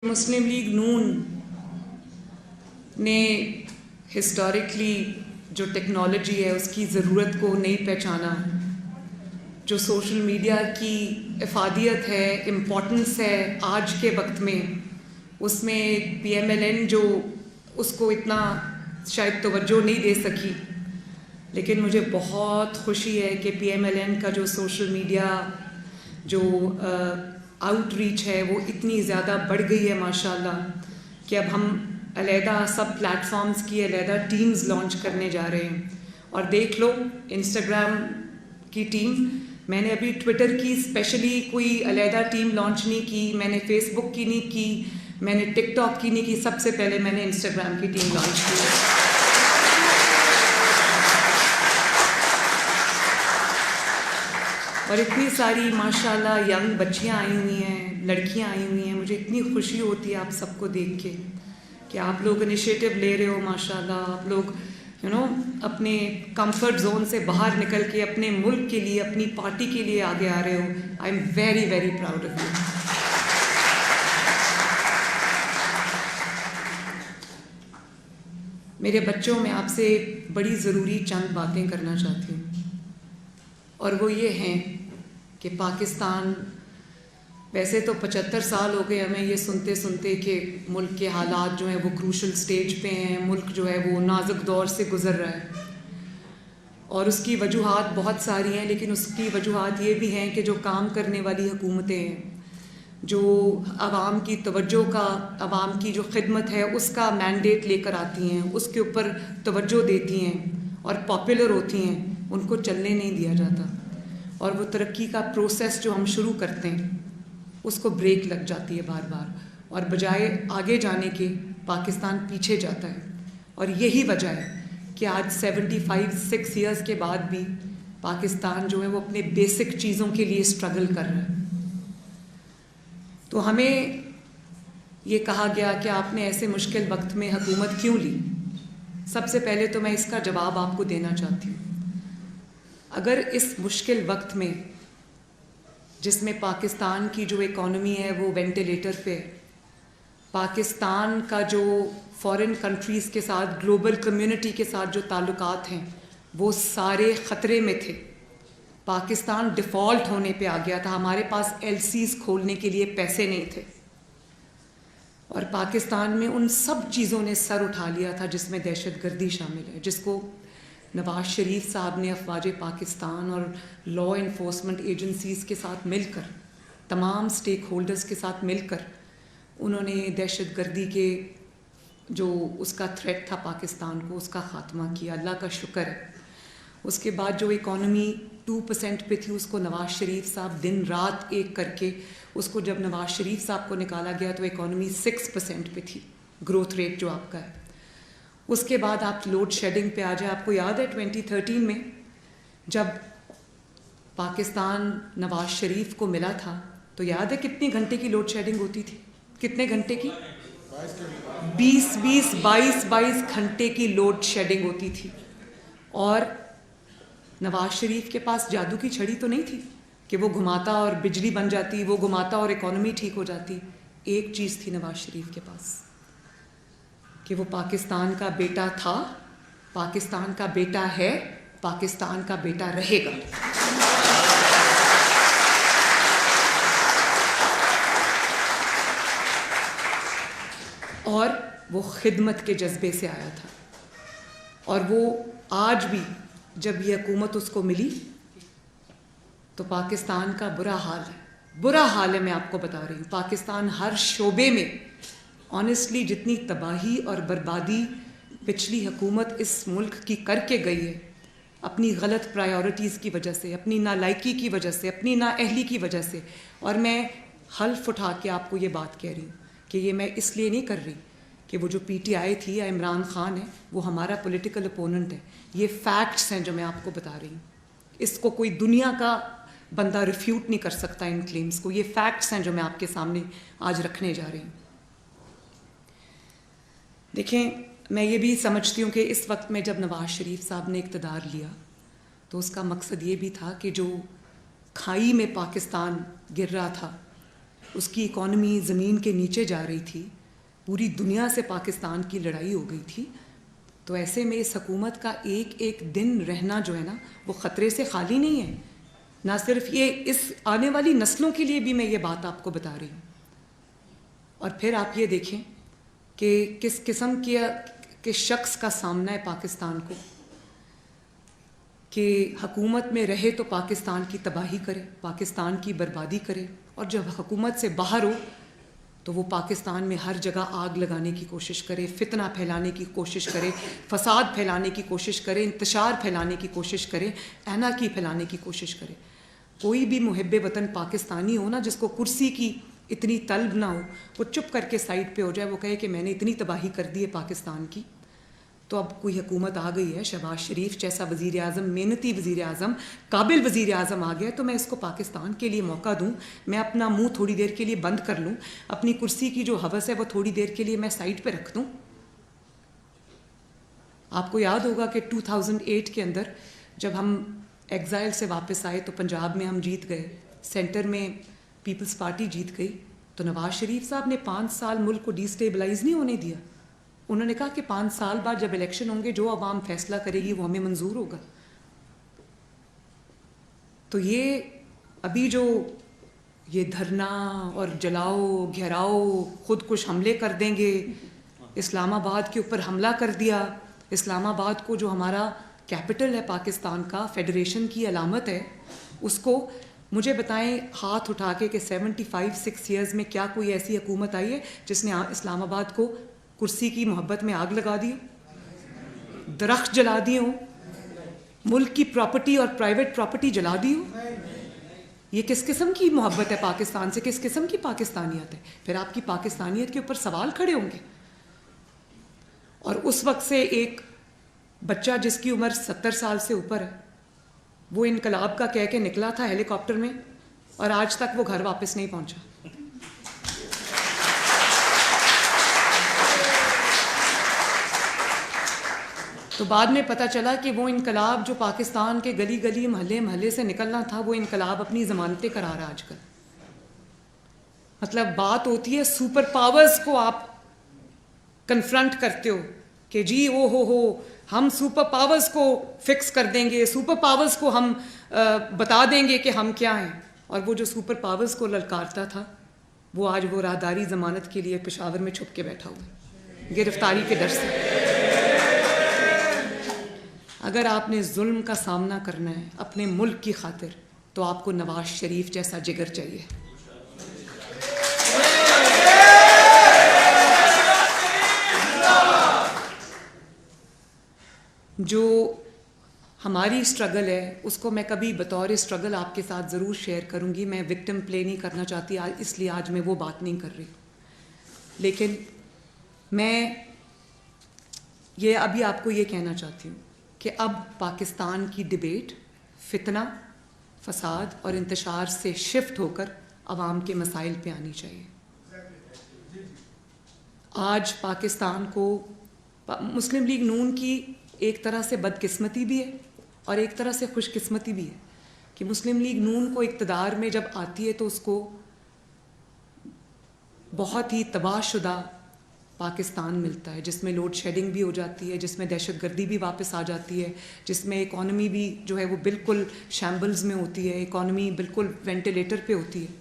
مسلم league نون نے historically جو technology ہے اس کی ضرورت کو نہیں پہچانا، جو سوشل میڈیا کی افادیت ہے، امپورٹنس ہے آج کے وقت میں، اس میں پی ایم ایل این جو اس کو اتنا شاید توجہ نہیں دے سکی، لیکن مجھے بہت خوشی ہے کہ پی ایم ایل این کا جو سوشل میڈیا جو آؤٹ ریچ ہے وہ اتنی زیادہ بڑھ گئی ہے ماشاءاللہ کہ اب ہم علیحدہ سب پلیٹ فارمز کی علیحدہ ٹیمز لانچ کرنے جا رہے ہیں. اور دیکھ لو انسٹاگرام کی ٹیم، میں نے ابھی ٹویٹر کی اسپیشلی کوئی علیحدہ ٹیم لانچ نہیں کی، میں نے فیس بک کی نہیں کی، میں نے ٹک ٹاک کی نہیں کی، سب سے پہلے میں نے انسٹاگرام کی ٹیم لانچ کی. اور اتنی ساری ماشاءاللہ ینگ بچیاں آئی ہوئی ہیں، لڑکیاں آئی ہوئی ہیں. مجھے اتنی خوشی ہوتی ہے آپ سب کو دیکھ کے کہ آپ لوگ انیشیٹو لے رہے ہو ماشاءاللہ. آپ لوگ اپنے کمفرٹ زون سے باہر نکل کے اپنے ملک کے لیے، اپنی پارٹی کے لیے آگے آ رہے ہو. I am very very proud of you. میرے بچوں، میں آپ سے بڑی ضروری چند باتیں کرنا چاہتی ہوں، اور وہ یہ ہیں کہ پاکستان، ویسے تو 75 سال ہو گئے ہمیں یہ سنتے سنتے کہ ملک کے حالات جو ہیں وہ کروشل سٹیج پہ ہیں، ملک جو ہے وہ نازک دور سے گزر رہا ہے. اور اس کی وجوہات بہت ساری ہیں، لیکن اس کی وجوہات یہ بھی ہیں کہ جو کام کرنے والی حکومتیں ہیں، جو عوام کی توجہ کا، عوام کی جو خدمت ہے اس کا مینڈیٹ لے کر آتی ہیں، اس کے اوپر توجہ دیتی ہیں اور پاپولر ہوتی ہیں، ان کو چلنے نہیں دیا جاتا. اور وہ ترقی کا پروسیس جو ہم شروع کرتے ہیں اس کو بریک لگ جاتی ہے بار بار، اور بجائے آگے جانے کے پاکستان پیچھے جاتا ہے. اور یہی وجہ ہے کہ آج 6 ایئرس کے بعد بھی پاکستان جو ہے وہ اپنے بیسک چیزوں کے لیے اسٹرگل کر رہا ہے. تو ہمیں یہ کہا گیا کہ آپ نے ایسے مشکل وقت میں حکومت کیوں لی. سب سے پہلے تو میں اس کا جواب آپ کو دینا چاہتی ہوں. اگر اس مشکل وقت میں، جس میں پاکستان کی جو اکانومی ہے وہ وینٹیلیٹر پہ ہے، پاکستان کا جو فارن کنٹریز کے ساتھ، گلوبل کمیونٹی کے ساتھ جو تعلقات ہیں وہ سارے خطرے میں تھے، پاکستان ڈیفالٹ ہونے پہ آ گیا تھا، ہمارے پاس ایل سیز کھولنے کے لیے پیسے نہیں تھے، اور پاکستان میں ان سب چیزوں نے سر اٹھا لیا تھا جس میں دہشت گردی شامل ہے، جس کو نواز شریف صاحب نے افواج پاکستان اور لا انفورسمنٹ ایجنسیز کے ساتھ مل کر، تمام سٹیک ہولڈرز کے ساتھ مل کر، انہوں نے دہشت گردی کے جو اس کا تھریٹ تھا پاکستان کو، اس کا خاتمہ کیا. اللہ کا شکر ہے. اس کے بعد جو اکانومی 2% پہ تھی اس کو نواز شریف صاحب دن رات ایک کر کے، اس کو جب نواز شریف صاحب کو نکالا گیا تو اکانومی 6% پہ تھی، گروتھ ریٹ جو آپ کا ہے. اس کے بعد آپ لوڈ شیڈنگ پہ آ جائیں. آپ کو یاد ہے 2013 میں جب پاکستان نواز شریف کو ملا تھا تو یاد ہے کتنے گھنٹے کی لوڈ شیڈنگ ہوتی تھی؟ کتنے گھنٹے کی؟ 22 گھنٹے کی لوڈ شیڈنگ ہوتی تھی. اور نواز شریف کے پاس جادو کی چھڑی تو نہیں تھی کہ وہ گھماتا اور بجلی بن جاتی، وہ گھماتا اور اکانومی ٹھیک ہو جاتی. ایک چیز تھی نواز شریف کے پاس، کہ وہ پاکستان کا بیٹا تھا، پاکستان کا بیٹا ہے، پاکستان کا بیٹا رہے گا. اور وہ خدمت کے جذبے سے آیا تھا. اور وہ آج بھی جب یہ حکومت اس کو ملی تو پاکستان کا برا حال ہے، برا حال ہے. میں آپ کو بتا رہی ہوں، پاکستان ہر شعبے میں آنیسٹلی جتنی تباہی اور بربادی پچھلی حکومت اس ملک کی کر کے گئی ہے، اپنی غلط پرائیورٹیز کی وجہ سے، اپنی نالائکی کی وجہ سے، اپنی نااہلی کی وجہ سے. اور میں حلف اٹھا کے آپ کو یہ بات کہہ رہی ہوں کہ یہ میں اس لیے نہیں کر رہی کہ وہ جو پی ٹی آئی تھی یا عمران خان ہے وہ ہمارا پولیٹیکل اپوننٹ ہے. یہ فیکٹس ہیں جو میں آپ کو بتا رہی ہوں. اس کو کوئی دنیا کا بندہ ریفیوٹ نہیں کر سکتا ان کلیمز کو. یہ فیکٹس ہیں جو میں آپ کے سامنے آج رکھنے جا رہی ہوں. دیکھیں، میں یہ بھی سمجھتی ہوں کہ اس وقت میں جب نواز شریف صاحب نے اقتدار لیا تو اس کا مقصد یہ بھی تھا کہ جو کھائی میں پاکستان گر رہا تھا اس کی اکانومی زمین کے نیچے جا رہی تھی, پوری دنیا سے پاکستان کی لڑائی ہو گئی تھی, تو ایسے میں اس حکومت کا ایک ایک دن رہنا جو ہے نا وہ خطرے سے خالی نہیں ہے. نہ صرف یہ, اس آنے والی نسلوں کے لیے بھی میں یہ بات آپ کو بتا رہی ہوں. اور پھر آپ یہ دیکھیں کہ کس قسم کے شخص کا سامنا ہے پاکستان کو, کہ حکومت میں رہے تو پاکستان کی تباہی کرے, پاکستان کی بربادی کرے, اور جب حکومت سے باہر ہو تو وہ پاکستان میں ہر جگہ آگ لگانے کی کوشش کرے, فتنہ پھیلانے کی کوشش کرے, فساد پھیلانے کی کوشش کرے, انتشار پھیلانے کی کوشش کرے, ایناکی پھیلانے کی کوشش کرے. کوئی بھی محب وطن پاکستانی ہو نا, جس کو کرسی کی اتنی طلب نہ ہو, وہ چپ کر کے سائڈ پہ ہو جائے, وہ کہے کہ میں نے اتنی تباہی کر دی ہے پاکستان کی. تو اب کوئی حکومت آ گئی ہے, شہباز شریف جیسا وزیر اعظم, محنتی وزیر اعظم, قابل وزیر اعظم آ گیا, تو میں اس کو پاکستان کے لیے موقع دوں, میں اپنا منہ تھوڑی دیر کے لیے بند کر لوں, اپنی کرسی کی جو ہوس ہے وہ تھوڑی دیر کے لیے میں سائڈ پہ رکھ دوں. آپ کو یاد ہوگا کہ 2008 کے اندر جب ہم ایگزائل سے واپس آئے تو پنجاب میں ہم جیت گئے, سینٹر میں پیپلز پارٹی جیت گئی, تو نواز شریف صاحب نے 5 سال ملک کو ڈی اسٹیبلائز نہیں ہونے دیا. انہوں نے کہا کہ 5 سال بعد جب الیکشن ہوں گے جو عوام فیصلہ کرے گی وہ ہمیں منظور ہوگا. تو یہ ابھی جو یہ دھرنا اور جلاؤ گھیراؤ, خود کش حملے کر دیں گے, اسلام آباد کے اوپر حملہ کر دیا, اسلام آباد کو جو ہمارا کیپٹل ہے پاکستان کا, فیڈریشن کی علامت ہے, اس کو مجھے بتائیں ہاتھ اٹھا کے کہ 75-6 ایئرز میں کیا کوئی ایسی حکومت آئی ہے جس نے اسلام آباد کو کرسی کی محبت میں آگ لگا دی, درخت جلا دیے ہوں, ملک کی پراپرٹی اور پرائیویٹ پراپرٹی جلا دی ہو. یہ کس قسم کی محبت ہے پاکستان سے, کس قسم کی پاکستانیت ہے؟ پھر آپ کی پاکستانیت کے اوپر سوال کھڑے ہوں گے. اور اس وقت سے ایک بچہ جس کی عمر 70 سال سے اوپر ہے, وہ انقلاب کا کہہ کے نکلا تھا ہیلی کاپٹر میں, اور آج تک وہ گھر واپس نہیں پہنچا. تو بعد میں پتہ چلا کہ وہ انقلاب جو پاکستان کے گلی گلی محلے محلے سے نکلنا تھا, وہ انقلاب اپنی ضمانتیں کرا رہا آج کل. مطلب بات ہوتی ہے سپر پاورز کو آپ کنفرنٹ کرتے ہو کہ جی او ہو ہم سپر پاورز کو فکس کر دیں گے, سپر پاورز کو ہم بتا دیں گے کہ ہم کیا ہیں. اور وہ جو سپر پاورز کو للکارتا تھا وہ آج وہ راہداری ضمانت کے لیے پشاور میں چھپ کے بیٹھا ہوا ہے, گرفتاری کے ڈر سے. اگر آپ نے ظلم کا سامنا کرنا ہے اپنے ملک کی خاطر تو آپ کو نواز شریف جیسا جگر چاہیے. جو ہماری اسٹرگل ہے اس کو میں کبھی بطور اسٹرگل آپ کے ساتھ ضرور شیئر کروں گی. میں وکٹم پلے نہیں کرنا چاہتی, اس لیے آج میں وہ بات نہیں کر رہی. لیکن میں یہ ابھی آپ کو یہ کہنا چاہتی ہوں کہ اب پاکستان کی ڈبیٹ فتنہ, فساد اور انتشار سے شفٹ ہو کر عوام کے مسائل پہ آنی چاہیے. آج پاکستان کو مسلم لیگ نون کی ایک طرح سے بدقسمتی بھی ہے اور ایک طرح سے خوش قسمتی بھی ہے کہ مسلم لیگ نون کو اقتدار میں جب آتی ہے تو اس کو بہت ہی تباہ شدہ پاکستان ملتا ہے, جس میں لوڈ شیڈنگ بھی ہو جاتی ہے, جس میں دہشت گردی بھی واپس آ جاتی ہے, جس میں اکانومی بھی جو ہے وہ بالکل شیمبلز میں ہوتی ہے, اکانومی بالکل وینٹیلیٹر پہ ہوتی ہے.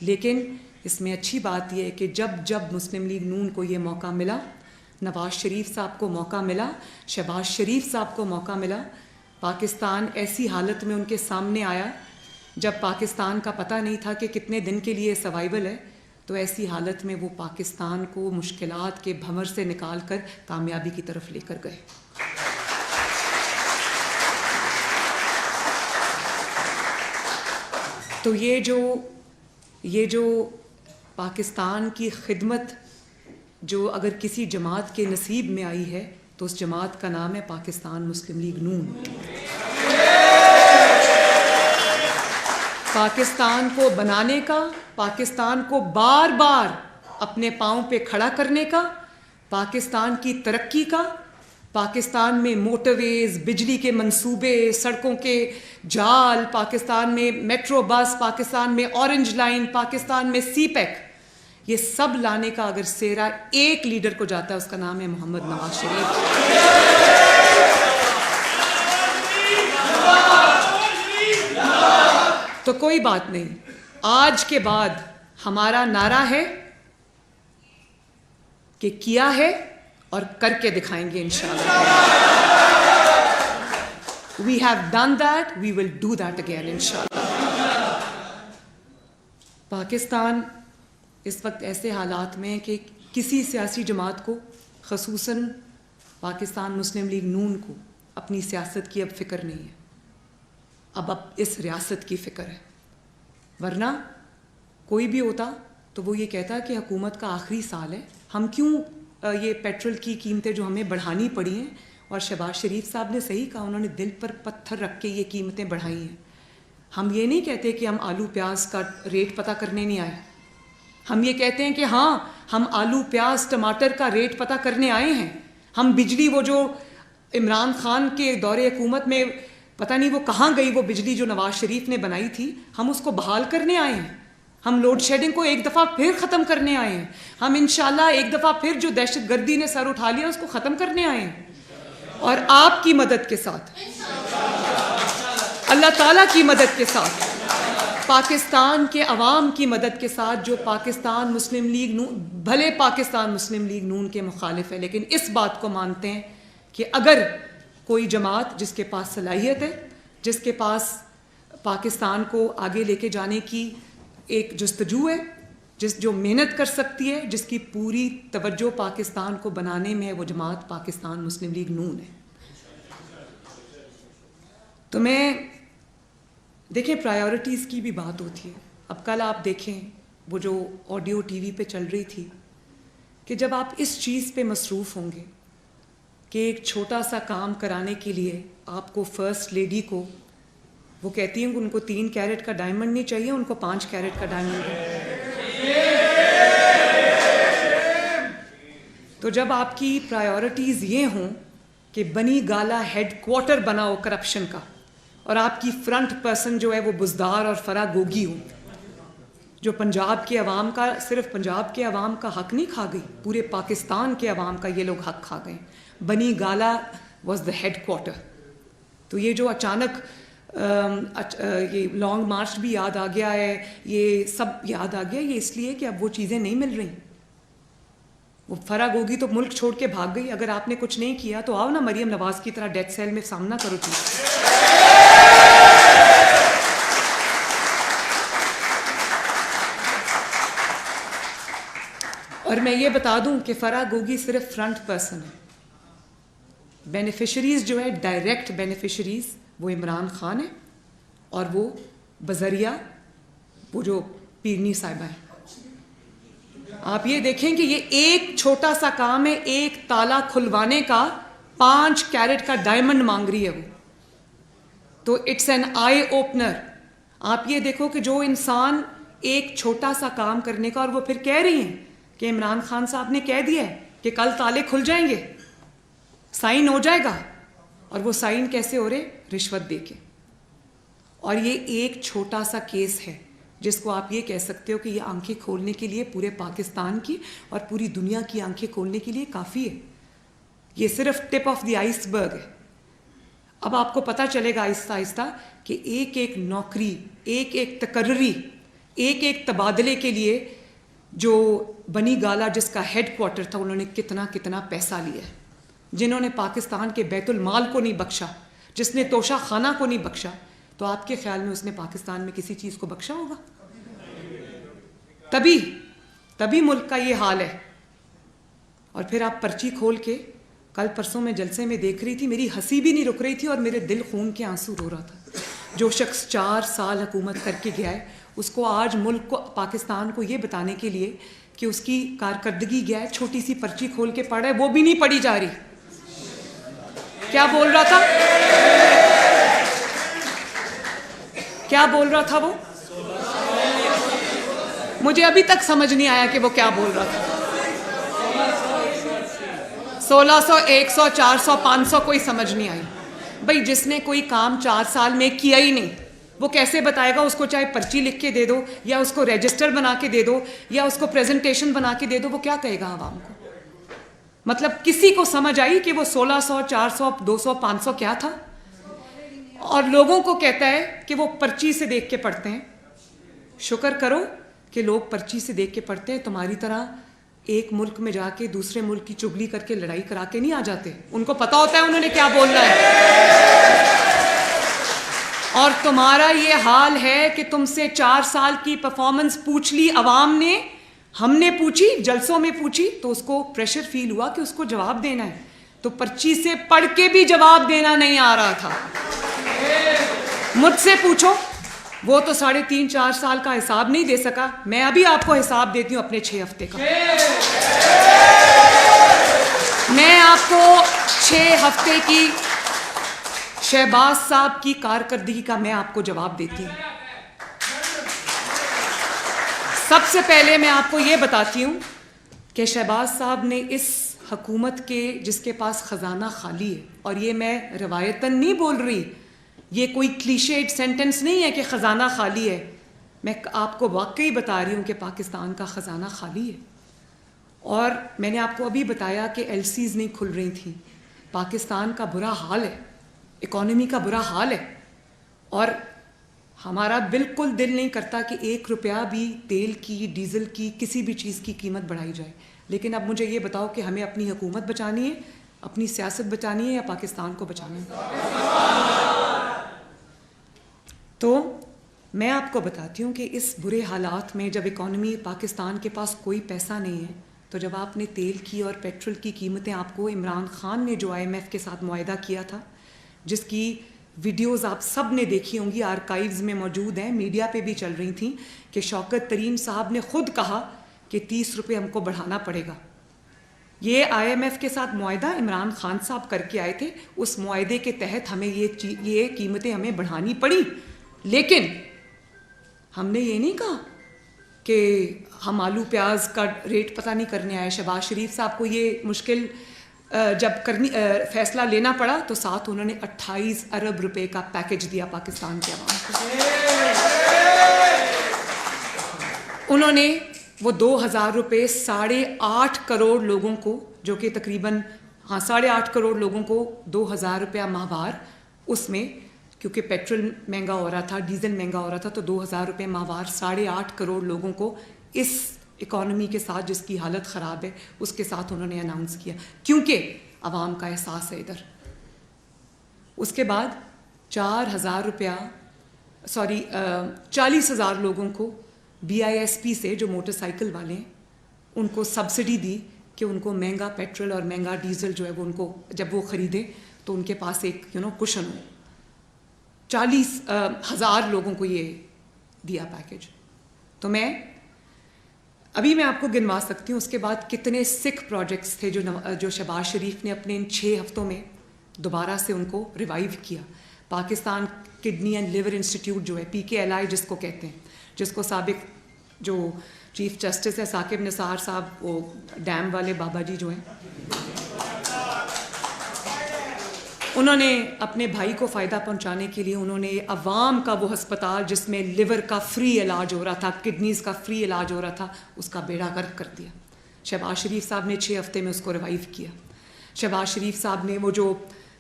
لیکن اس میں اچھی بات یہ ہے کہ جب مسلم لیگ نون کو یہ موقع ملا, نواز شریف صاحب کو موقع ملا, شہباز شریف صاحب کو موقع ملا, پاکستان ایسی حالت میں ان کے سامنے آیا جب پاکستان کا پتہ نہیں تھا کہ کتنے دن کے لیے سروائیول ہے, تو ایسی حالت میں وہ پاکستان کو مشکلات کے بھنور سے نکال کر کامیابی کی طرف لے کر گئے. تو یہ جو پاکستان کی خدمت جو اگر کسی جماعت کے نصیب میں آئی ہے تو اس جماعت کا نام ہے پاکستان مسلم لیگ نون. پاکستان کو بنانے کا, پاکستان کو بار بار اپنے پاؤں پہ کھڑا کرنے کا, پاکستان کی ترقی کا, پاکستان میں موٹر ویز، بجلی کے منصوبے، سڑکوں کے جال، پاکستان میں میٹرو بس، پاکستان میں اورنج لائن، پاکستان میں سی پیک، یہ سب لانے کا اگر سہرا ایک لیڈر کو جاتا ہے، اس کا نام ہے محمد نواز شریف. تو کوئی بات نہیں، آج کے بعد ہمارا نعرہ ہے کہ کیا ہے اور کر کے دکھائیں گے انشاءاللہ. We have done that, we will do that again انشاءاللہ. پاکستان اس وقت ایسے حالات میں کہ کسی سیاسی جماعت کو، خصوصاً پاکستان مسلم لیگ نون کو، اپنی سیاست کی اب فکر نہیں ہے. اب اس ریاست کی فکر ہے. ورنہ کوئی بھی ہوتا تو وہ یہ کہتا کہ حکومت کا آخری سال ہے، ہم کیوں یہ پیٹرول کی قیمتیں جو ہمیں بڑھانی پڑی ہیں، اور شہباز شریف صاحب نے صحیح کہا، انہوں نے دل پر پتھر رکھ کے یہ قیمتیں بڑھائی ہیں. ہم یہ نہیں کہتے کہ ہم آلو پیاز کا ریٹ پتہ کرنے نہیں آئے. ہم یہ کہتے ہیں کہ ہاں ہم آلو پیاز ٹماٹر کا ریٹ پتہ کرنے آئے ہیں. ہم بجلی، وہ جو عمران خان کے دور حکومت میں پتہ نہیں وہ کہاں گئی وہ بجلی جو نواز شریف نے بنائی تھی، ہم اس کو بحال کرنے آئے ہیں. ہم لوڈ شیڈنگ کو ایک دفعہ پھر ختم کرنے آئے ہیں. ہم انشاءاللہ ایک دفعہ پھر جو دہشت گردی نے سر اٹھا لیا اس کو ختم کرنے آئے ہیں. اور آپ کی مدد کے ساتھ، اللہ تعالیٰ کی مدد کے ساتھ، پاکستان کے عوام کی مدد کے ساتھ، جو پاکستان مسلم لیگ نون، بھلے پاکستان مسلم لیگ نون کے مخالف ہے، لیکن اس بات کو مانتے ہیں کہ اگر کوئی جماعت جس کے پاس صلاحیت ہے، جس کے پاس پاکستان کو آگے لے کے جانے کی ایک جستجو ہے، جو محنت کر سکتی ہے، جس کی پوری توجہ پاکستان کو بنانے میں ہے، وہ جماعت پاکستان مسلم لیگ نون ہے. تو میں دیکھیں پرائیورٹیز کی بھی بات ہوتی ہے. اب کل آپ دیکھیں وہ جو آڈیو ٹی وی پہ چل رہی تھی کہ جب آپ اس چیز پہ مصروف ہوں گے کہ ایک چھوٹا سا کام کرانے کے لیے آپ کو فرسٹ لیڈی کو، وہ کہتی ہیں کہ ان کو 3 کیرٹ کا ڈائمنڈ نہیں چاہیے، ان کو 5 کیرٹ کا ڈائمنڈ ہے. تو جب آپ کی پرائیورٹیز یہ ہوں کہ بنی گالا ہیڈ کوارٹر بنا ہو کرپشن کا، اور آپ کی فرنٹ پرسن جو ہے وہ بزدار اور فرا گوگی ہو، جو پنجاب کے عوام کا، صرف پنجاب کے عوام کا حق نہیں کھا گئی، پورے پاکستان کے عوام کا یہ لوگ حق کھا گئے. بنی گالا واز دا ہیڈ کوارٹر. تو یہ جو اچانک یہ لانگ مارچ بھی یاد آ گیا ہے، یہ سب یاد آ گیا، یہ اس لیے کہ اب وہ چیزیں نہیں مل رہی. وہ فرا گوگی تو ملک چھوڑ کے بھاگ گئی. اگر آپ نے کچھ نہیں کیا تو آؤ نا مریم نواز کی طرح ڈیتھ سیل میں سامنا کرو چیز. اور میں یہ بتا دوں کہ فرا گوگی صرف فرنٹ پرسن ہے. بینیفیشریز جو ہے، ڈائریکٹ بینیفیشریز، وہ عمران خان ہے، اور وہ بذریعہ وہ جو پیرنی صاحبہ ہیں. آپ یہ دیکھیں کہ یہ ایک چھوٹا سا کام ہے، ایک تالا کھلوانے کا 5 کیرٹ کا ڈائمنڈ مانگ رہی ہے وہ. تو اٹس این آئی اوپنر. آپ یہ دیکھو کہ جو انسان ایک چھوٹا سا کام کرنے کا، اور وہ پھر کہہ رہی ہیں کہ عمران خان صاحب نے کہہ دیا ہے کہ کل تالے کھل جائیں گے، سائن ہو جائے گا. اور وہ سائن کیسے ہو رہے؟ رشوت دے کے. اور یہ ایک چھوٹا سا کیس ہے جس کو آپ یہ کہہ سکتے ہو کہ یہ آنکھیں کھولنے کے لیے پورے پاکستان کی اور پوری دنیا کی آنکھیں کھولنے کے لیے کافی ہے. یہ صرف ٹپ آف دی آئس برگ ہے. اب آپ کو پتہ چلے گا آہستہ آہستہ کہ ایک ایک نوکری، ایک ایک تقرری، ایک ایک تبادلے کے لیے جو بنی گالا جس کا ہیڈ کوارٹر تھا، انہوں نے کتنا کتنا پیسہ لیا ہے. جنہوں نے پاکستان کے بیت المال کو نہیں بخشا، جس نے توشہ خانہ کو نہیں بخشا، تو آپ کے خیال میں اس نے پاکستان میں کسی چیز کو بخشا ہوگا؟ تبھی ملک کا یہ حال ہے. اور پھر آپ پرچی کھول کے، کل پرسوں میں جلسے میں دیکھ رہی تھی، میری ہنسی بھی نہیں رک رہی تھی اور میرے دل خون کے آنسو رو رہا تھا. جو شخص 4 سال حکومت کر کے گیا ہے، اس کو آج ملک کو، پاکستان کو یہ بتانے کے لیے کہ اس کی کارکردگی گیا ہے، چھوٹی سی پرچی کھول کے پڑھ رہا ہے، وہ بھی نہیں پڑھی جا رہی. کیا بول رہا تھا؟ کیا بول رہا تھا وہ؟ مجھے ابھی تک سمجھ نہیں آیا کہ وہ کیا بول رہا تھا. 1600, 100, 400, 500 کوئی سمجھ نہیں آئی. بھائی جس نے کوئی کام 4 سال میں کیا ہی نہیں وہ کیسے بتائے گا؟ اس کو چاہے پرچی لکھ کے دے دو یا اس کو رجسٹر بنا کے دے دو یا اس کو پریزنٹیشن بنا کے دے دو, وہ کیا کہے گا عوام کو؟ مطلب کسی کو سمجھ آئی کہ وہ 1600, 400, 200, 500 کیا تھا؟ اور لوگوں کو کہتا ہے کہ وہ پرچی سے دیکھ کے پڑھتے ہیں. شکر کرو کہ لوگ پرچی سے دیکھ کے پڑھتے ہیں. تمہاری طرح ایک ملک میں جا کے دوسرے ملک کی چگلی کر کے لڑائی کرا کے نہیں آ جاتے. ان کو پتا ہوتا ہے انہوں نے کیا بولنا ہے. اور تمہارا یہ حال ہے کہ تم سے 4 سال کی پرفارمنس پوچھ لی عوام نے, ہم نے پوچھی, جلسوں میں پوچھی, تو اس کو پریشر فیل ہوا کہ اس کو جواب دینا ہے. تو پرچی سے پڑھ کے بھی جواب دینا نہیں آ رہا تھا. مجھ سے پوچھو, وہ تو 3.5-4 سال کا حساب نہیں دے سکا. میں ابھی آپ کو حساب دیتی ہوں اپنے 6 ہفتے کا. میں آپ کو 6 ہفتے کی شہباز صاحب کی کارکردگی کا میں آپ کو جواب دیتی ہوں. سب سے پہلے میں آپ کو یہ بتاتی ہوں کہ شہباز صاحب نے اس حکومت کے, جس کے پاس خزانہ خالی ہے, اور یہ میں روایتاً نہیں بول رہی, یہ کوئی کلیشیڈ سینٹنس نہیں ہے کہ خزانہ خالی ہے. میں آپ کو واقعی بتا رہی ہوں کہ پاکستان کا خزانہ خالی ہے. اور میں نے آپ کو ابھی بتایا کہ ایل سیز نہیں کھل رہی تھیں. پاکستان کا برا حال ہے, اکانومی کا برا حال ہے, اور ہمارا بالکل دل نہیں کرتا کہ 1 روپیہ بھی تیل کی, ڈیزل کی, کسی بھی چیز کی قیمت بڑھائی جائے. لیکن اب مجھے یہ بتاؤ کہ ہمیں اپنی حکومت بچانی ہے, اپنی سیاست بچانی ہے, یا پاکستان کو بچانا ہے؟ تو میں آپ کو بتاتی ہوں کہ اس برے حالات میں جب اکانومی, پاکستان کے پاس کوئی پیسہ نہیں ہے, تو جب آپ نے تیل کی اور پیٹرول کی قیمتیں, آپ کو عمران خان نے جو IMF کے ساتھ معاہدہ کیا تھا, جس کی ویڈیوز آپ سب نے دیکھی ہوں گی, آرکائیوز میں موجود ہیں, میڈیا پہ بھی چل رہی تھیں, کہ شوکت ترین صاحب نے خود کہا کہ 30 روپے ہم کو بڑھانا پڑے گا. یہ IMF کے ساتھ معاہدہ عمران خان صاحب کر کے آئے تھے. اس معاہدے کے تحت ہمیں یہ قیمتیں ہمیں بڑھانی پڑی. لیکن ہم نے یہ نہیں کہا کہ ہم آلو پیاز کا ریٹ پتہ نہیں کرنے آئے. شہباز شریف صاحب کو یہ مشکل جب فیصلہ لینا پڑا, تو ساتھ انہوں نے 28 ارب روپے کا پیکج دیا پاکستان کے عوام کو. انہوں نے وہ 2000 روپے 8.5 کروڑ لوگوں کو, جو کہ تقریباً 8.5 کروڑ لوگوں کو 2000 روپیہ ماہوار, اس میں کیونکہ پیٹرول مہنگا ہو رہا تھا, ڈیزل مہنگا ہو رہا تھا, تو 2000 روپے ماہوار 8.5 کروڑ لوگوں کو اس اکانومی کے ساتھ, جس کی حالت خراب ہے, اس کے ساتھ انہوں نے اناؤنس کیا, کیونکہ عوام کا احساس ہے ادھر. اس کے بعد 40,000 لوگوں کو BISP سے, جو موٹر سائیکل والے ہیں, ان کو سبسڈی دی کہ ان کو مہنگا پیٹرول اور مہنگا ڈیزل جو ہے وہ ان کو جب وہ خریدے تو ان کے پاس ایک کشن ہو. 40,000 لوگوں کو یہ دیا پیکج. تو میں آپ کو گنوا سکتی ہوں. اس کے بعد کتنے سکھ پروجیکٹس تھے جو شہباز شریف نے اپنے ان 6 ہفتوں میں دوبارہ سے ان کو ریوائیو کیا. Pakistan kidney and liver institute جو ہے, PKLI جس کو کہتے ہیں, جس کو سابق جو چیف جسٹس ہے ثاقب نثار صاحب, وہ ڈیم والے بابا جی جو ہیں, انہوں نے اپنے بھائی کو فائدہ پہنچانے کے لیے انہوں نے عوام کا وہ ہسپتال جس میں لیور کا فری علاج ہو رہا تھا, کڈنیز کا فری علاج ہو رہا تھا, اس کا بیڑا غرق کر دیا. شہباز شریف صاحب نے 6 ہفتے میں اس کو ریوائیو کیا. شہباز شریف صاحب نے وہ جو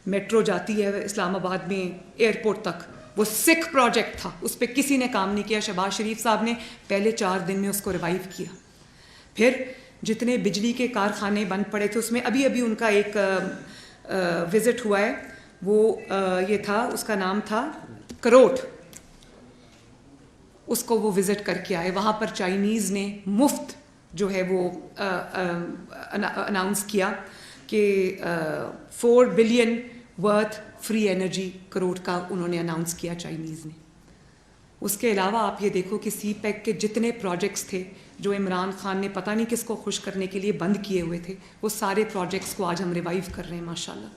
میٹرو جاتی ہے اسلام آباد میں ایئرپورٹ تک, وہ سکھ پروجیکٹ تھا, اس پہ کسی نے کام نہیں کیا. شہباز شریف صاحب نے پہلے 4 دن میں اس کو ریوائیو کیا. پھر جتنے بجلی کے کارخانے بند پڑے تھے, اس میں ابھی ان کا ایک وزٹ ہوا ہے, وہ یہ تھا, اس کا نام تھا کروٹ, اس کو وہ وزٹ کر کے آئے. وہاں پر چائنیز نے مفت جو ہے وہ اناؤنس کیا کہ 4 billion worth free energy Karot کا انہوں نے اناؤنس کیا چائنیز نے. اس کے علاوہ آپ یہ دیکھو کہ سی پیک کے جتنے پروجیکٹس تھے جو عمران خان نے پتہ نہیں کس کو خوش کرنے کے لیے بند کیے ہوئے تھے, وہ سارے پروجیکٹس کو آج ہم ریوائیو کر رہے ہیں ماشاءاللہ.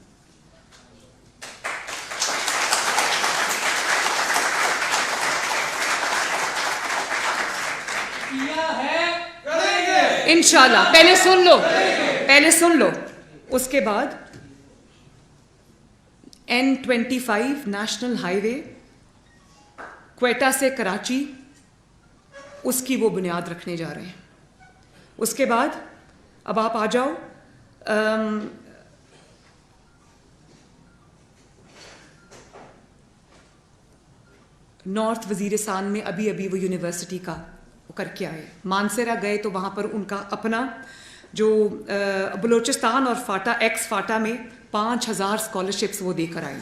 انشاءاللہ. پہلے سن لو, اس کے بعد N25 نیشنل ہائی وے کوئٹہ سے کراچی، اس کی وہ بنیاد رکھنے جا رہے ہیں۔ اس کے بعد اب آپ آ جاؤ نارتھ وزیرستان میں، ابھی وہ یونیورسٹی کا وہ کر کے آئے۔ مانسیرا گئے تو وہاں پر ان کا اپنا جو بلوچستان اور فاٹا ایکس فاٹا میں 5000 اسکالرشپس وہ دے کر آئے۔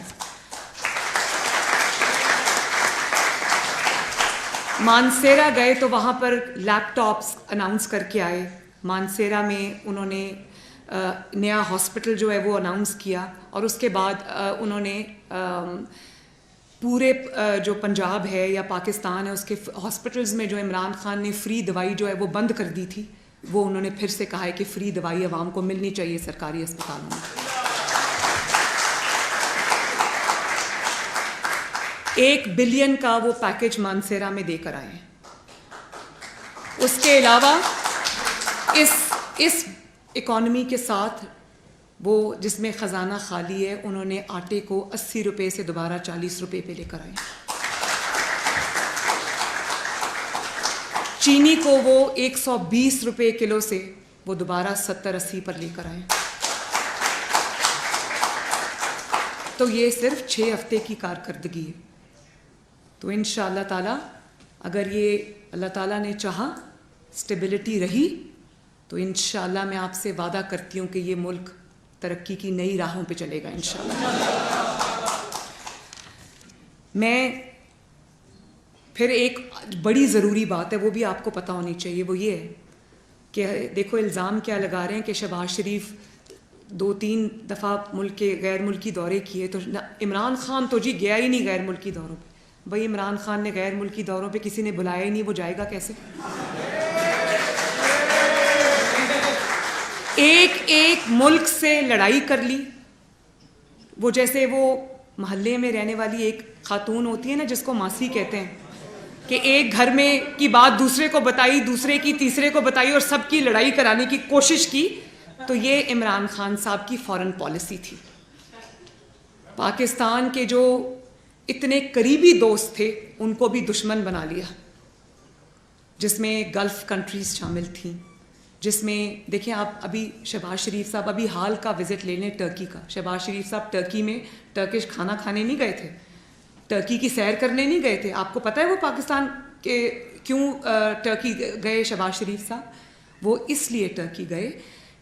مانسیرا گئے تو وہاں پر لیپ ٹاپس اناؤنس کر کے آئے۔ مانسیرا میں انہوں نے نیا ہاسپٹل جو ہے وہ اناؤنس کیا، اور اس کے بعد انہوں نے پورے جو پنجاب ہے یا پاکستان ہے اس کے ہاسپٹلز میں جو عمران خان نے فری دوائی جو ہے وہ بند کر دی تھی، وہ انہوں نے پھر سے کہا ہے کہ فری دوائی عوام کو ملنی چاہیے سرکاری اسپتالوں میں۔ 1 بلین کا وہ پیکج مانسیرا میں دے کر آئے ہیں۔ اس کے علاوہ اس اکانومی کے ساتھ وہ جس میں خزانہ خالی ہے، انہوں نے آٹے کو 80 روپے سے دوبارہ 40 روپے پہ لے کر آئے۔ چینی کو وہ 120 روپے کلو سے وہ دوبارہ 70-80 پر لے کر آئے۔ تو یہ صرف 6 ہفتے کی کارکردگی ہے۔ تو انشاءاللہ تعالیٰ اگر یہ اللہ تعالیٰ نے چاہا اسٹیبلٹی رہی تو انشاءاللہ میں آپ سے وعدہ کرتی ہوں کہ یہ ملک ترقی کی نئی راہوں پہ چلے گا انشاءاللہ۔ میں پھر ایک بڑی ضروری بات ہے، وہ بھی آپ کو پتہ ہونی چاہیے، وہ یہ ہے کہ دیکھو الزام کیا لگا رہے ہیں کہ شہباز شریف 2-3 دفعہ ملک کے غیر ملکی دورے کیے، تو عمران خان تو جی گیا ہی نہیں غیر ملکی دوروں پہ۔ بھائی عمران خان نے غیر ملکی دوروں پہ کسی نے بلایا ہی نہیں، وہ جائے گا کیسے؟ ایک ملک سے لڑائی کر لی، وہ جیسے وہ محلے میں رہنے والی ایک خاتون ہوتی ہے نا جس کو ماسی کہتے ہیں، کہ ایک گھر میں کی بات دوسرے کو بتائی، دوسرے کی تیسرے کو بتائی، اور سب کی لڑائی کرانے کی کوشش کی۔ تو یہ عمران خان صاحب کی فارن پالیسی تھی۔ پاکستان کے جو اتنے قریبی دوست تھے ان کو بھی دشمن بنا لیا، جس میں گلف کنٹریز شامل تھیں، جس میں دیکھیں آپ ابھی شہباز شریف صاحب ابھی حال کا وزٹ لے لیں ٹرکی کا۔ شہباز شریف صاحب ٹرکی میں ٹرکش کھانا کھانے نہیں گئے تھے، ٹرکی کی سیر کرنے نہیں گئے تھے۔ آپ کو پتہ ہے وہ پاکستان کے کیوں ٹرکی گئے شہباز شریف صاحب؟ وہ اس لیے ٹرکی گئے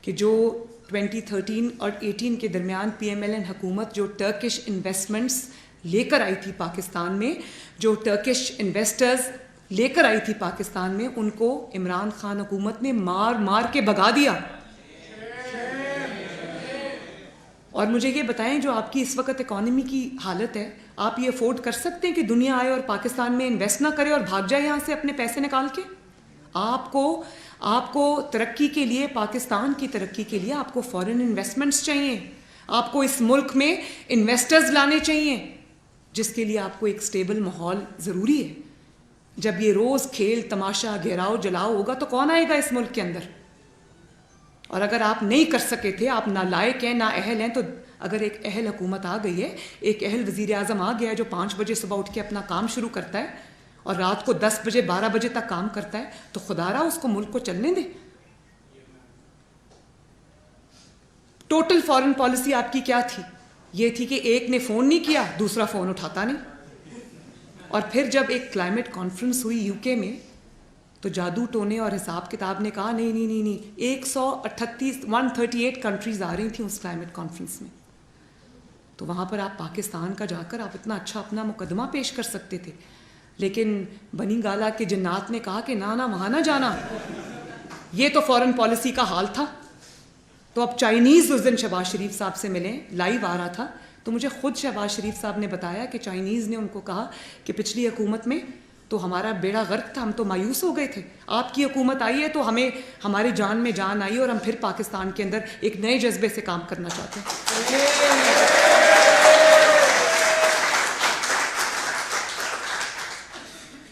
کہ جو 2013 اور 2018 کے درمیان PMLN حکومت جو ٹرکش انویسٹمنٹس لے کر آئی تھی پاکستان میں، جو ٹرکش انویسٹرز لے کر آئی تھی پاکستان میں، ان کو عمران خان حکومت نے مار کے بھگا دیا۔ اور مجھے یہ بتائیں جو آپ کی اس وقت اکانومی کی حالت ہے، آپ یہ افورڈ کر سکتے ہیں کہ دنیا آئے اور پاکستان میں انویسٹ نہ کرے اور بھاگ جائے یہاں سے اپنے پیسے نکال کے؟ آپ کو ترقی کے لیے، پاکستان کی ترقی کے لیے آپ کو فارن انویسٹمنٹس چاہیے، آپ کو اس ملک میں انویسٹرز لانے چاہیے، جس کے لیے آپ کو ایک سٹیبل ماحول ضروری ہے۔ جب یہ روز کھیل تماشا گھیراؤ جلاؤ ہوگا تو کون آئے گا اس ملک کے اندر؟ اور اگر آپ نہیں کر سکے تھے، آپ نالائق ہیں، نااہل ہیں، تو اگر ایک اہل حکومت آ گئی ہے، ایک اہل وزیر اعظم آ گیا ہے جو 5 بجے صبح اٹھ کے اپنا کام شروع کرتا ہے اور رات کو 10 بجے 12 بجے تک کام کرتا ہے، تو خدا را اس کو ملک کو چلنے دے۔ ٹوٹل فارن پالیسی آپ کی کیا تھی؟ یہ تھی کہ ایک نے فون نہیں کیا، دوسرا فون اٹھاتا نہیں۔ اور پھر جب ایک کلائمیٹ کانفرنس ہوئی UK میں، تو جادو ٹونے اور حساب کتاب نے کہا نہیں 138 کنٹریز آ رہی تھیں اس کلائمیٹ کانفرنس میں، تو وہاں پر آپ پاکستان کا جا کر آپ اتنا اچھا اپنا مقدمہ پیش کر سکتے تھے، لیکن بنی گالا کے جنات نے کہا کہ نہ وہاں نہ جانا۔ یہ تو فارن پالیسی کا حال تھا۔ تو اب چائنیز اس دن شہباز شریف صاحب سے ملیں، لائیو آ رہا تھا، تو مجھے خود شہباز شریف صاحب نے بتایا کہ چائنیز نے ان کو کہا کہ پچھلی حکومت میں تو ہمارا بیڑا غرق تھا، ہم تو مایوس ہو گئے تھے، آپ کی حکومت آئی ہے تو ہمیں ہماری جان میں جان آئی اور ہم پھر پاکستان کے اندر ایک نئے جذبے سے کام کرنا چاہتے ہیں۔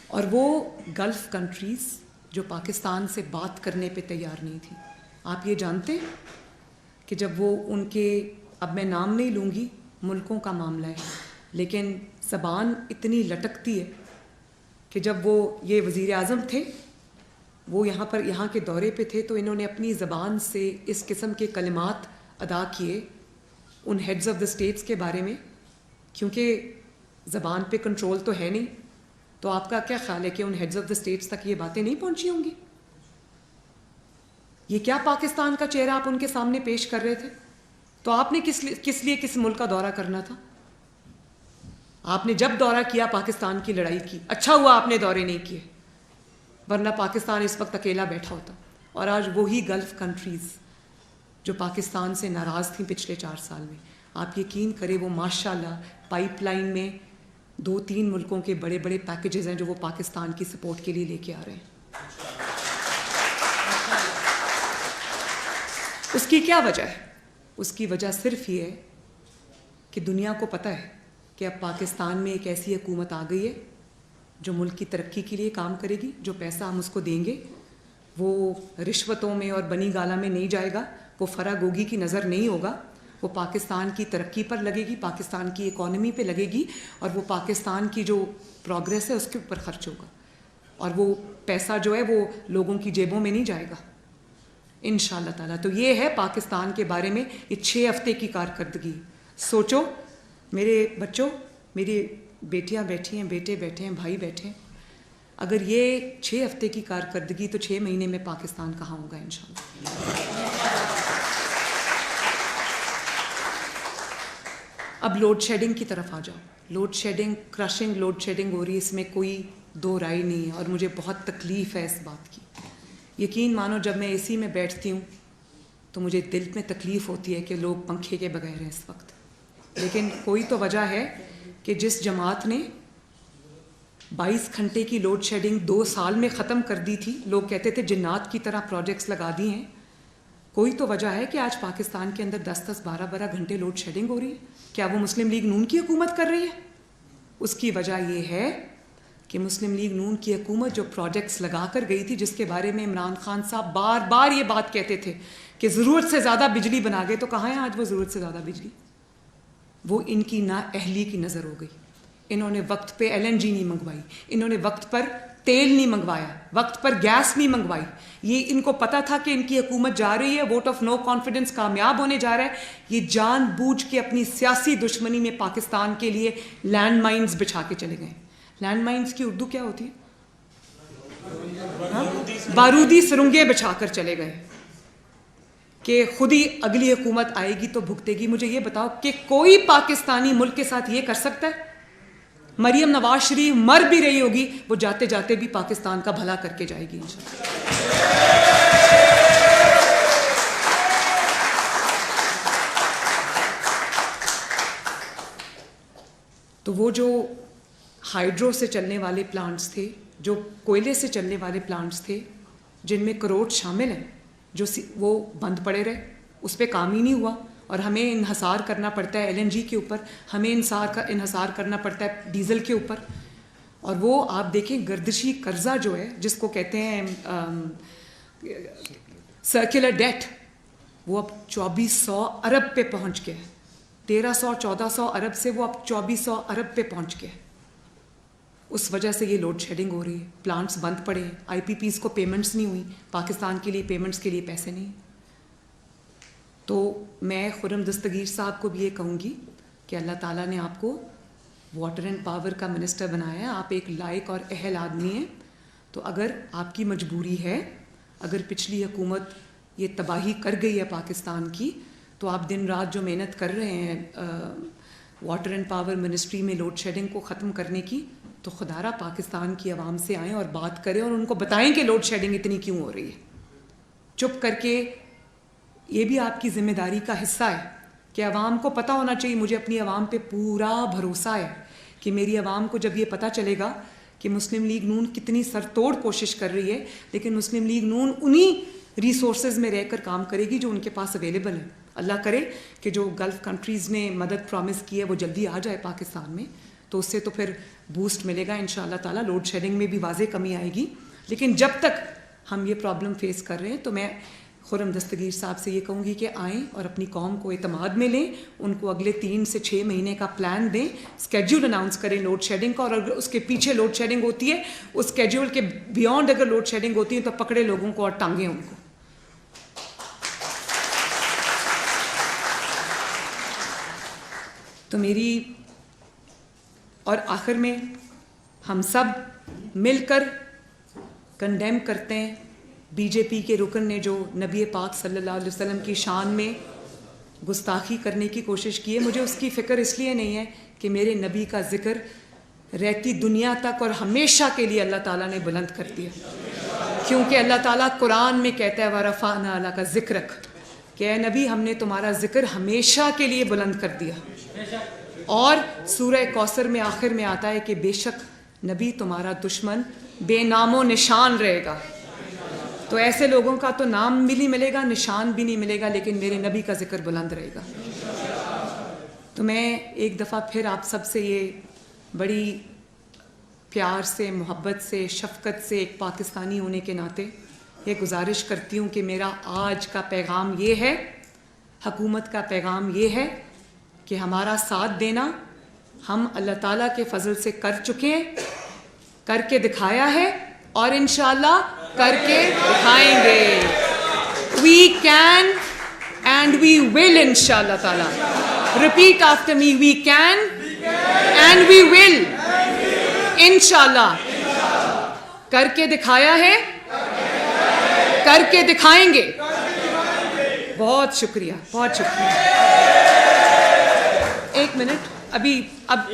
اور وہ گلف کنٹریز جو پاکستان سے بات کرنے پہ تیار نہیں تھی، آپ یہ جانتے کہ جب وہ ان کے، اب میں نام نہیں لوں گی، ملکوں کا معاملہ ہے، لیکن زبان اتنی لٹکتی ہے کہ جب وہ یہ وزیر اعظم تھے، وہ یہاں کے دورے پہ تھے، تو انہوں نے اپنی زبان سے اس قسم کے کلمات ادا کیے ان ہیڈز آف دا اسٹیٹس کے بارے میں، کیونکہ زبان پہ کنٹرول تو ہے نہیں. تو آپ کا کیا خیال ہے کہ ان ہیڈز آف دا اسٹیٹس تک یہ باتیں نہیں پہنچی ہوں گی؟ یہ کیا پاکستان کا چہرہ آپ ان کے سامنے پیش کر رہے تھے؟ تو آپ نے کس لیے کس ملک کا دورہ کرنا تھا؟ آپ نے جب دورہ کیا پاکستان کی لڑائی کی، اچھا ہوا آپ نے دورے نہیں کیے، ورنہ پاکستان اس وقت اکیلا بیٹھا ہوتا. اور آج وہی گلف کنٹریز جو پاکستان سے ناراض تھیں پچھلے 4 سال میں، آپ یقین کریں وہ ماشاءاللہ پائپ لائن میں 2-3 ملکوں کے بڑے بڑے پیکیجز ہیں جو وہ پاکستان کی سپورٹ کے لیے لے کے آ رہے ہیں. اس کی کیا وجہ ہے؟ اس کی وجہ صرف یہ ہے کہ دنیا کو پتہ ہے کہ اب پاکستان میں ایک ایسی حکومت آ گئی ہے جو ملک کی ترقی کے لیے کام کرے گی. جو پیسہ ہم اس کو دیں گے وہ رشوتوں میں اور بنی گالا میں نہیں جائے گا، وہ فراگوگی کی نظر نہیں ہوگا، وہ پاکستان کی ترقی پر لگے گی، پاکستان کی اکانومی پہ لگے گی، اور وہ پاکستان کی جو پروگریس ہے اس کے اوپر خرچ ہوگا. اور وہ پیسہ جو ہے وہ لوگوں کی جیبوں میں نہیں جائے گا انشاءاللہ تعالیٰ. تو یہ ہے پاکستان کے بارے میں یہ 6 ہفتے کی کارکردگی. سوچو میرے بچوں، میری بیٹیاں بیٹھی ہیں، بیٹے بیٹھے ہیں، بھائی بیٹھے ہیں، اگر یہ 6 ہفتے کی کارکردگی تو 6 مہینے میں پاکستان کہاں ہوگا انشاءاللہ. اب لوڈ شیڈنگ کی طرف آ جاؤ. Load shedding, crushing load shedding ہو رہی ہے، اس میں کوئی دو رائے نہیں ہے، اور مجھے بہت تکلیف ہے اس بات کی. یقین مانو جب میں اے سی میں بیٹھتی ہوں تو مجھے دل میں تکلیف ہوتی ہے کہ لوگ پنکھے کے بغیر ہیں اس وقت. لیکن کوئی تو وجہ ہے کہ جس جماعت نے 22 گھنٹے کی لوڈ شیڈنگ 2 سال میں ختم کر دی تھی، لوگ کہتے تھے جنات کی طرح پروجیکٹس لگا دی ہیں، کوئی تو وجہ ہے کہ آج پاکستان کے اندر 10-10 12-12 گھنٹے لوڈ شیڈنگ ہو رہی ہے. کیا وہ مسلم لیگ نون کی حکومت کر رہی ہے؟ اس کی وجہ یہ ہے کہ مسلم لیگ نون کی حکومت جو پروجیکٹس لگا کر گئی تھی، جس کے بارے میں عمران خان صاحب بار بار یہ بات کہتے تھے کہ ضرورت سے زیادہ بجلی بنا گئے، تو کہاں ہے آج وہ ضرورت سے زیادہ بجلی؟ وہ ان کی نااہلی کی نظر ہو گئی. انہوں نے وقت پہ LNG نہیں منگوائی، انہوں نے وقت پر تیل نہیں منگوایا، وقت پر گیس نہیں منگوائی. یہ ان کو پتا تھا کہ ان کی حکومت جا رہی ہے، ووٹ آف نو کانفیڈنس کامیاب ہونے جا رہا ہے. یہ جان بوجھ کے اپنی سیاسی دشمنی میں پاکستان کے لیے لینڈ مائنز بچھا کے چلے گئے. لینڈ مائنز کی اردو کیا ہوتی ہے؟ بارودی سرنگیں بچھا کر چلے گئے کہ خود ہی اگلی حکومت آئے گی تو بھگتے گی. مجھے یہ بتاؤ کہ کوئی پاکستانی ملک کے ساتھ یہ کر سکتا ہے؟ مریم نواز شریف مر بھی رہی ہوگی، وہ جاتے جاتے بھی پاکستان کا بھلا کر کے جائے گی انشاءاللہ. تو وہ جو ہائیڈرو سے چلنے والے پلانٹس تھے، جو کوئلے سے چلنے والے پلانٹس تھے، جن میں کروڑ شامل ہیں، جو وہ بند پڑے رہے، اس پہ کام ہی نہیں ہوا. اور ہمیں انحصار کرنا پڑتا ہے LNG کے اوپر، ہمیں انحصار کرنا پڑتا ہے ڈیزل کے اوپر. اور وہ آپ دیکھیں گردشی قرضہ جو ہے، جس کو کہتے ہیں سرکولر ڈیٹ، وہ اب 2400 ارب پہ پہنچ گیا. 1300-1400 ارب سے وہ اب 2400 ارب پہ پہنچ گیا. اس وجہ سے یہ لوڈ شیڈنگ ہو رہی ہے، پلانٹس بند پڑے ہیں، IPPs کو پیمنٹس نہیں ہوئی، پاکستان کے لیے پیمنٹس کے لیے پیسے نہیں. تو میں خرم دستگیر صاحب کو بھی یہ کہوں گی کہ اللہ تعالیٰ نے آپ کو واٹر اینڈ پاور کا منسٹر بنایا ہے، آپ ایک لائق اور اہل آدمی ہیں. تو اگر آپ کی مجبوری ہے، اگر پچھلی حکومت یہ تباہی کر گئی ہے پاکستان کی، تو آپ دن رات جو محنت کر رہے ہیں واٹر اینڈ پاور منسٹری میں لوڈ شیڈنگ کو ختم کرنے کی، تو خدا را پاکستان کی عوام سے آئیں اور بات کریں اور ان کو بتائیں کہ لوڈ شیڈنگ اتنی کیوں ہو رہی ہے. چپ کر کے، یہ بھی آپ کی ذمہ داری کا حصہ ہے کہ عوام کو پتہ ہونا چاہیے. مجھے اپنی عوام پہ پورا بھروسہ ہے کہ میری عوام کو جب یہ پتہ چلے گا کہ مسلم لیگ نون کتنی سر توڑ کوشش کر رہی ہے، لیکن مسلم لیگ نون انہی ریسورسز میں رہ کر کام کرے گی جو ان کے پاس اویلیبل ہے. اللہ کرے کہ جو گلف کنٹریز نے مدد پرومس کی ہے وہ جلدی آ جائے پاکستان میں، تو اس سے تو پھر بوسٹ ملے گا انشاءاللہ تعالیٰ. لوڈ شیڈنگ میں بھی واضح کمی آئے گی. لیکن جب تک ہم یہ پرابلم فیس کر رہے ہیں، تو میں خرم دستگیر صاحب سے یہ کہوں گی کہ آئیں اور اپنی قوم کو اعتماد میں لیں, ان کو اگلے 3 سے 6 مہینے کا پلان دیں, اسکیڈول اناؤنس کریں لوڈ شیڈنگ کا, اور اگر اس کے پیچھے لوڈ شیڈنگ ہوتی ہے, اس اسکیڈول کے بیونڈ اگر لوڈ شیڈنگ ہوتی ہے تو پکڑے لوگوں کو اور ٹانگیں ان کو. تو میری, اور آخر میں ہم سب مل کر کنڈیم کرتے ہیں بی جے پی کے رکن نے جو نبی پاک صلی اللہ علیہ وسلم کی شان میں گستاخی کرنے کی کوشش کی ہے. مجھے اس کی فکر اس لیے نہیں ہے کہ میرے نبی کا ذکر رہتی دنیا تک اور ہمیشہ کے لیے اللہ تعالیٰ نے بلند کر دیا, کیونکہ اللہ تعالیٰ قرآن میں کہتا ہے وَرَفَعْنَا لَكَ ذِكْرَكَ, کہ اے نبی ہم نے تمہارا ذکر ہمیشہ کے لیے بلند کر دیا. اور سورہ کوثر میں آخر میں آتا ہے کہ بے شک نبی تمہارا دشمن بے نام و نشان رہے گا. تو ایسے لوگوں کا تو نام بھی نہیں ملے گا, نشان بھی نہیں ملے گا, لیکن میرے نبی کا ذکر بلند رہے گا. تو میں ایک دفعہ پھر آپ سب سے یہ بڑی پیار سے, محبت سے, شفقت سے ایک پاکستانی ہونے کے ناطے یہ گزارش کرتی ہوں کہ میرا آج کا پیغام یہ ہے, حکومت کا پیغام یہ ہے کہ ہمارا ساتھ دینا ہم اللہ تعالیٰ کے فضل سے کر چکے ہیں, کر کے دکھایا ہے, اور انشاءاللہ کر کے دکھائیں گے. We can and we will انشاءاللہ تعالیٰ. Repeat after me, we can and we will انشاءاللہ. کر کے دکھایا ہے, کر کے دکھائیں گے. بہت شکریہ, بہت شکریہ. 1 منٹ ابھی, اب